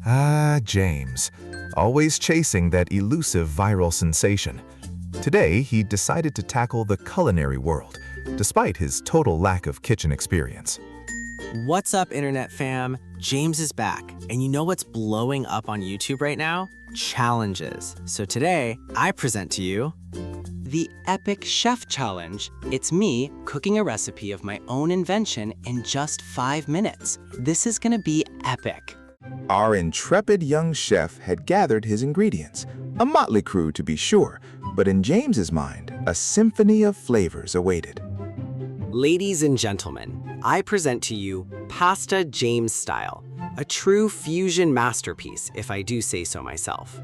Ah, James, always chasing that elusive viral sensation. Today, he decided to tackle the culinary world, despite his total lack of kitchen experience. What's up, internet fam? James is back. And you know what's blowing up on YouTube right now? Challenges. So today, I present to you the Epic Chef Challenge. It's me cooking a recipe of my own invention in just 5 minutes. This is gonna be epic. Our intrepid young chef had gathered his ingredients, a motley crew to be sure, but in James's mind, a symphony of flavors awaited. Ladies and gentlemen, I present to you Pasta James Style, a true fusion masterpiece, if I do say so myself.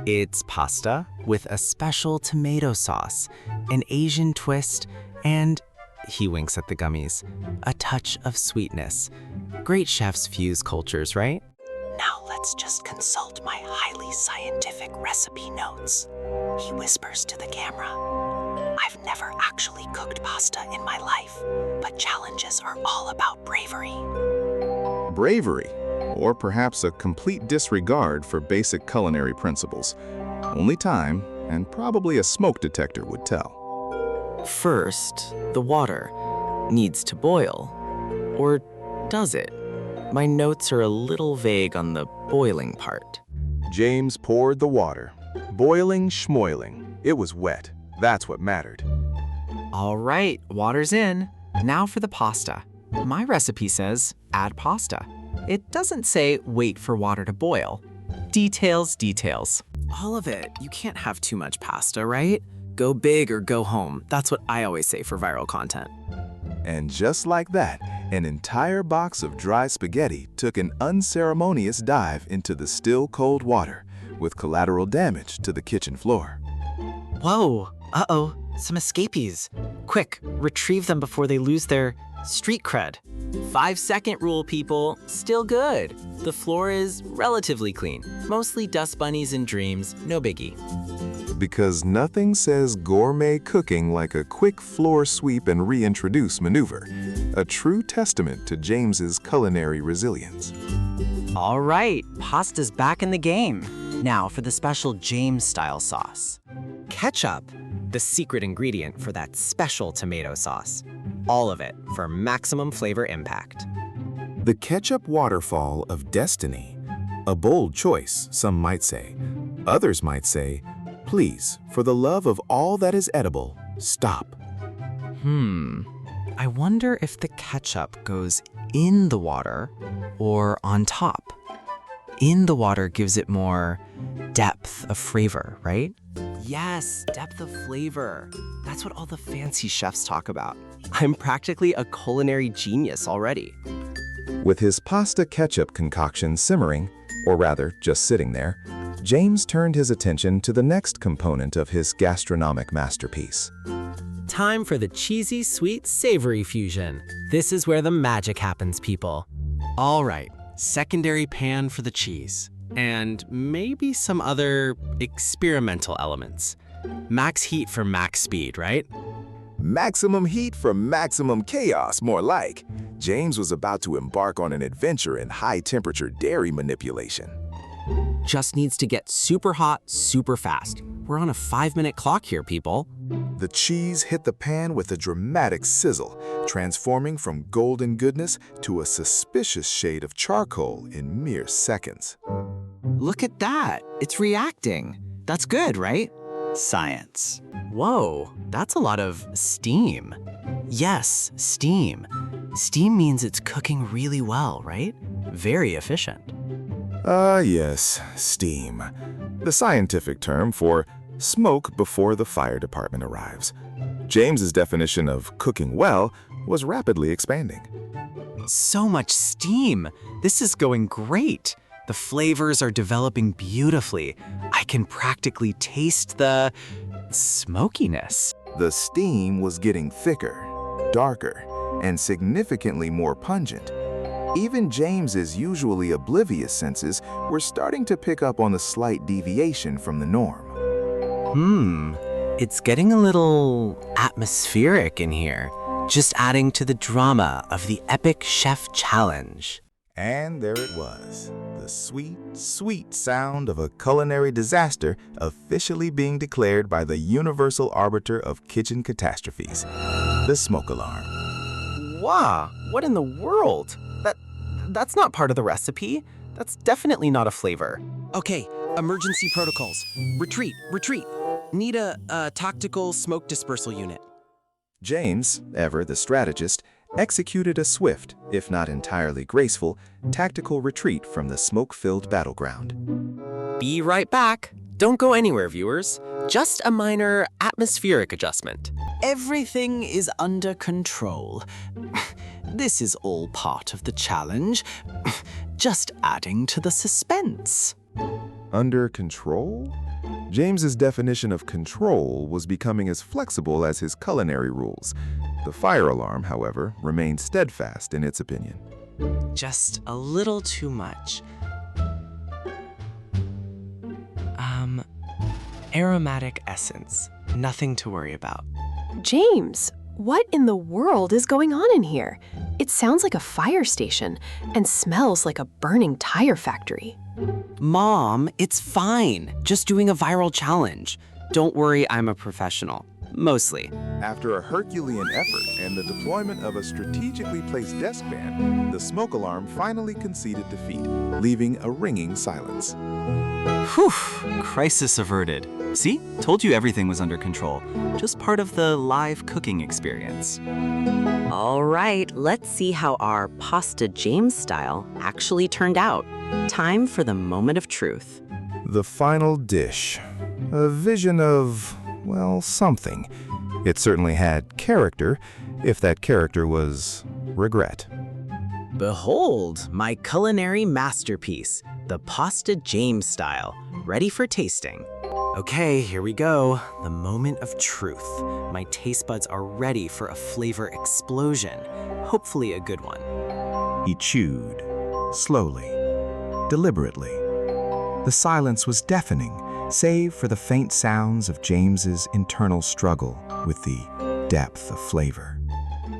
It's pasta with a special tomato sauce, an Asian twist, and, he winks at the gummies, a touch of sweetness. Great chefs fuse cultures, right? Now let's just consult my highly scientific recipe notes. He whispers to the camera. I've never actually cooked pasta in my life, but challenges are all about bravery. Bravery, or perhaps a complete disregard for basic culinary principles. Only time, and probably a smoke detector would tell. First, the water needs to boil. Or does it? My notes are a little vague on the boiling part. James poured the water. Boiling schmoiling. It was wet. That's what mattered. All right, water's in. Now for the pasta. My recipe says add pasta. It doesn't say wait for water to boil. Details, details. All of it. You can't have too much pasta, right? Go big or go home. That's what I always say for viral content. And just like that, an entire box of dry spaghetti took an unceremonious dive into the still cold water, with collateral damage to the kitchen floor. Whoa, uh-oh, some escapees. Quick, retrieve them before they lose their street cred. 5-second rule, people. Still good. The floor is relatively clean. Mostly dust bunnies and dreams. No biggie. Because nothing says gourmet cooking like a quick floor sweep and reintroduce maneuver. A true testament to James's culinary resilience. All right, pasta's back in the game. Now for the special James-style sauce. Ketchup, the secret ingredient for that special tomato sauce. All of it for maximum flavor impact. The ketchup waterfall of destiny. A bold choice, some might say. Others might say, please, for the love of all that is edible, stop. I wonder if the ketchup goes in the water or on top. In the water gives it more depth of flavor, right? Yes, depth of flavor. That's what all the fancy chefs talk about. I'm practically a culinary genius already. With his pasta ketchup concoction simmering, or rather, just sitting there, James turned his attention to the next component of his gastronomic masterpiece. Time for the cheesy, sweet, savory fusion. This is where the magic happens, people. All right, secondary pan for the cheese. And maybe some other experimental elements. Max heat for max speed, right? Maximum heat for maximum chaos, more like. James was about to embark on an adventure in high-temperature dairy manipulation. Just needs to get super hot, super fast. We're on a 5-minute clock here, people. The cheese hit the pan with a dramatic sizzle, transforming from golden goodness to a suspicious shade of charcoal in mere seconds. Look at that, it's reacting. That's good, right? Science. Whoa, that's a lot of steam. Yes, steam. Steam means it's cooking really well, right? Very efficient. Yes, steam. The scientific term for smoke before the fire department arrives. James's definition of cooking well was rapidly expanding. So much steam. This is going great. The flavors are developing beautifully. I can practically taste the smokiness. The steam was getting thicker, darker, and significantly more pungent. Even James's usually oblivious senses were starting to pick up on the slight deviation from the norm. It's getting a little atmospheric in here. Just adding to the drama of the Epic Chef Challenge. And there it was, the the sweet, sweet sound of a culinary disaster officially being declared by the universal arbiter of kitchen catastrophes, the smoke alarm. Wow, what in the world? That's not part of the recipe. That's definitely not a flavor. Okay, emergency protocols. Retreat, retreat. Need a tactical smoke dispersal unit. James, ever the strategist, executed a swift, if not entirely graceful, tactical retreat from the smoke-filled battleground. Be right back. Don't go anywhere, viewers. Just a minor atmospheric adjustment. Everything is under control. This is all part of the challenge. Just adding to the suspense. Under control? James's definition of control was becoming as flexible as his culinary rules. The fire alarm, however, remained steadfast in its opinion. Just a little too much. Aromatic essence. Nothing to worry about. James, what in the world is going on in here? It sounds like a fire station and smells like a burning tire factory. Mom, it's fine. Just doing a viral challenge. Don't worry, I'm a professional. Mostly. After a Herculean effort and the deployment of a strategically placed desk fan, the smoke alarm finally conceded defeat, leaving a ringing silence. Whew, crisis averted. See, told you everything was under control. Just part of the live cooking experience. All right, let's see how our Pasta James style actually turned out. Time for the moment of truth. The final dish. A vision of, well, something. It certainly had character, if that character was regret. Behold, my culinary masterpiece, the Pasta James style, ready for tasting. Okay, here we go. The moment of truth. My taste buds are ready for a flavor explosion. Hopefully a good one. He chewed, slowly, deliberately. The silence was deafening, save for the faint sounds of James's internal struggle with the depth of flavor.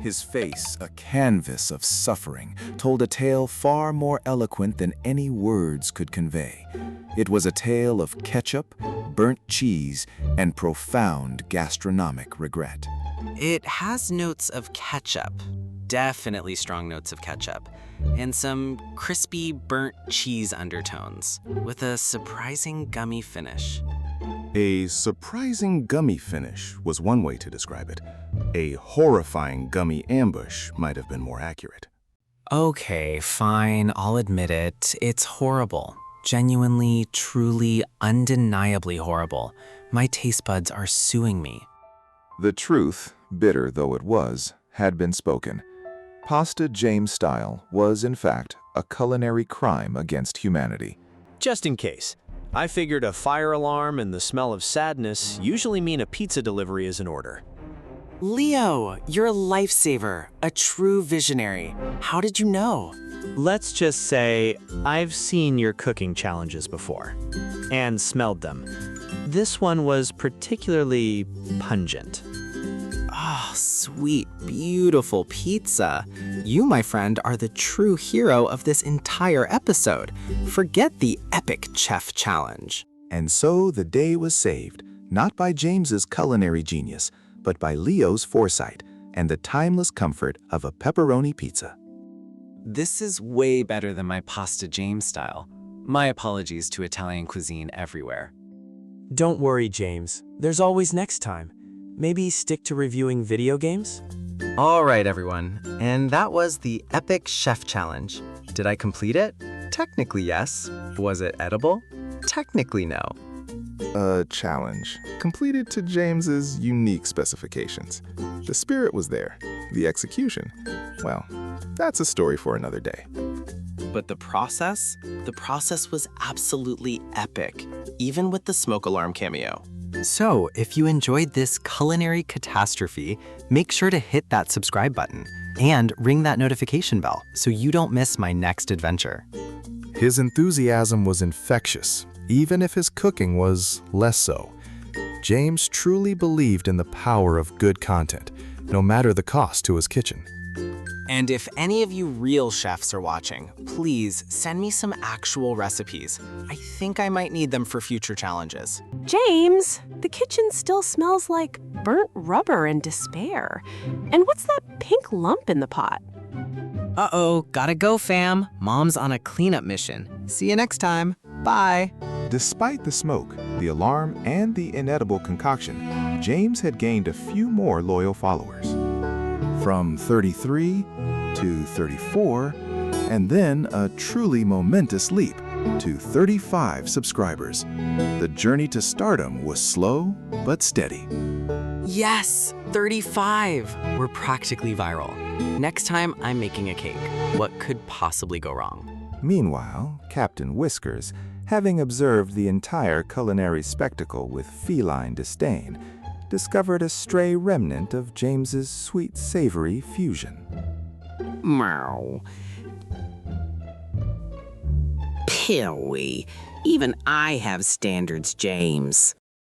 His face, a canvas of suffering, told a tale far more eloquent than any words could convey. It was a tale of ketchup, burnt cheese, and profound gastronomic regret. It has notes of ketchup, definitely strong notes of ketchup, and some crispy burnt cheese undertones, with a surprising gummy finish. A surprising gummy finish was one way to describe it. A horrifying gummy ambush might have been more accurate. Okay, fine, I'll admit it. It's horrible. Genuinely, truly, undeniably horrible. My taste buds are suing me. The truth, bitter though it was, had been spoken. Pasta James style was, in fact, a culinary crime against humanity. Just in case, I figured a fire alarm and the smell of sadness usually mean a pizza delivery is in order. Leo, you're a lifesaver, a true visionary. How did you know? Let's just say I've seen your cooking challenges before and smelled them. This one was particularly pungent. Oh, sweet, beautiful pizza. You, my friend, are the true hero of this entire episode. Forget the epic chef challenge. And so the day was saved, not by James's culinary genius, but by Leo's foresight and the timeless comfort of a pepperoni pizza. This is way better than my Pasta James style. My apologies to Italian cuisine everywhere. Don't worry, James. There's always next time. Maybe stick to reviewing video games? All right, everyone. And that was the Epic Chef Challenge. Did I complete it? Technically, yes. Was it edible? Technically, no. A challenge, completed to James's unique specifications. The spirit was there. The execution, well, that's a story for another day. But the process? The process was absolutely epic, even with the smoke alarm cameo. So, if you enjoyed this culinary catastrophe, make sure to hit that subscribe button and ring that notification bell so you don't miss my next adventure. His enthusiasm was infectious, even if his cooking was less so. James truly believed in the power of good content, no matter the cost to his kitchen. And if any of you real chefs are watching, please send me some actual recipes. I think I might need them for future challenges. James, the kitchen still smells like burnt rubber and despair. And what's that pink lump in the pot? Uh-oh, gotta go, fam. Mom's on a cleanup mission. See you next time. Bye. Despite the smoke, the alarm, and the inedible concoction, James had gained a few more loyal followers. From 33 to 34, and then a truly momentous leap to 35 subscribers. The journey to stardom was slow but steady. Yes, 35. We're practically viral. Next time, I'm making a cake. What could possibly go wrong? Meanwhile, Captain Whiskers, having observed the entire culinary spectacle with feline disdain, discovered a stray remnant of James's sweet savory fusion. Meow. Pilly. Even I have standards, James.